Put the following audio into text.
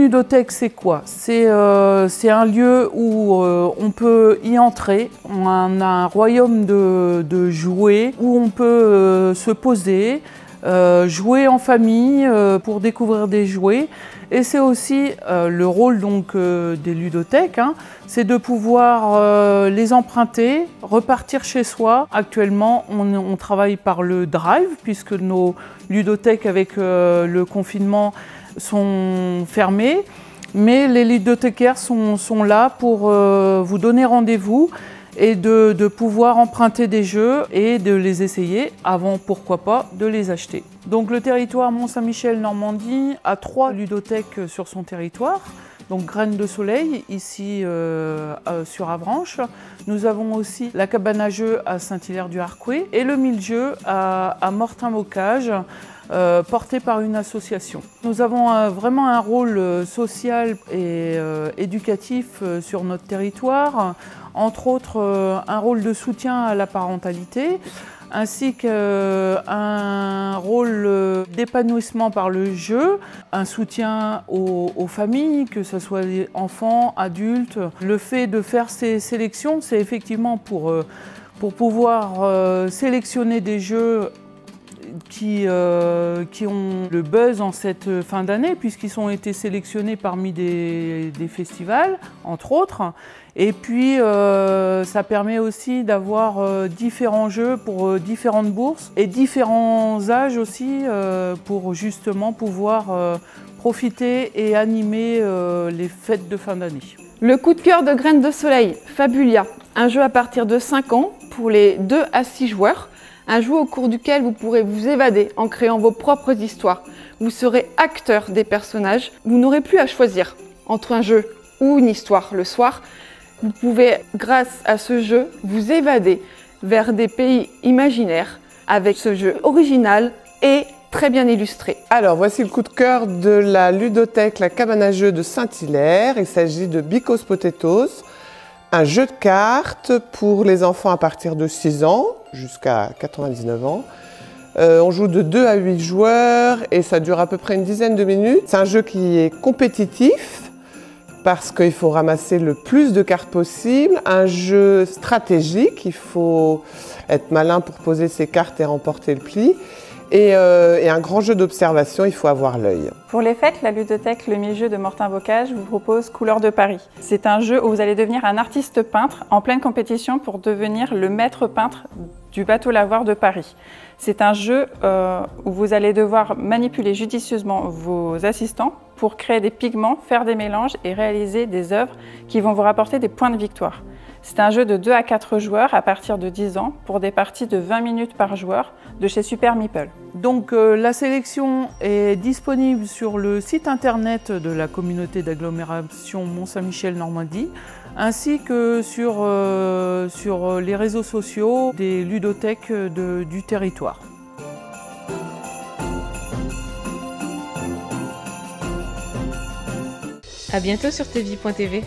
ludothèque, c'est quoi? C'est un lieu où on peut y entrer. On a un royaume de jouets où on peut se poser, jouer en famille pour découvrir des jouets. Et c'est aussi le rôle donc, des ludothèques, hein, c'est de pouvoir les emprunter, repartir chez soi. Actuellement, on travaille par le drive puisque nos ludothèques avec le confinement sont fermées. Mais les ludothécaires sont là pour vous donner rendez-vous et de pouvoir emprunter des jeux et de les essayer avant, pourquoi pas, de les acheter. Donc le territoire Mont-Saint-Michel-Normandie a 3 ludothèques sur son territoire. Donc Graines de Soleil, ici sur Avranches. Nous avons aussi la cabane à jeux à Saint-Hilaire-du-Harcouët et le mille-jeux à Mortain-Bocage, porté par une association. Nous avons vraiment un rôle social et éducatif sur notre territoire, entre autres un rôle de soutien à la parentalité, ainsi qu'un rôle d'épanouissement par le jeu, un soutien aux familles, que ce soit les enfants, adultes. Le fait de faire ces sélections, c'est effectivement pour pouvoir sélectionner des jeux qui ont le buzz en cette fin d'année, puisqu'ils ont été sélectionnés parmi des festivals, entre autres. Et puis, ça permet aussi d'avoir différents jeux pour différentes bourses et différents âges aussi pour justement pouvoir profiter et animer les fêtes de fin d'année. Le coup de cœur de Graines de Soleil, Fabulia, un jeu à partir de 5 ans pour les 2 à 6 joueurs. Un jeu au cours duquel vous pourrez vous évader en créant vos propres histoires. Vous serez acteur des personnages. Vous n'aurez plus à choisir entre un jeu ou une histoire le soir. Vous pouvez, grâce à ce jeu, vous évader vers des pays imaginaires avec ce jeu original et très bien illustré. Alors, voici le coup de cœur de la ludothèque La Cabane à Jeux de Saint-Hilaire. Il s'agit de Bicos Potatoes, un jeu de cartes pour les enfants à partir de 6 ans jusqu'à 99 ans. On joue de 2 à 8 joueurs et ça dure à peu près une dizaine de minutes. C'est un jeu qui est compétitif parce qu'il faut ramasser le plus de cartes possible. Un jeu stratégique, il faut être malin pour poser ses cartes et remporter le pli. Et un grand jeu d'observation, il faut avoir l'œil. Pour les fêtes, la ludothèque Le Mille-Jeux de Mortain-Bocage vous propose Couleurs de Paris. C'est un jeu où vous allez devenir un artiste peintre en pleine compétition pour devenir le maître peintre du bateau lavoir de Paris. C'est un jeu où vous allez devoir manipuler judicieusement vos assistants pour créer des pigments, faire des mélanges et réaliser des œuvres qui vont vous rapporter des points de victoire. C'est un jeu de 2 à 4 joueurs à partir de 10 ans pour des parties de 20 minutes par joueur de chez Super Meeple. Donc la sélection est disponible sur le site internet de la communauté d'agglomération Mont-Saint-Michel-Normandie ainsi que sur les réseaux sociaux des ludothèques du territoire. À bientôt sur tvie.tv.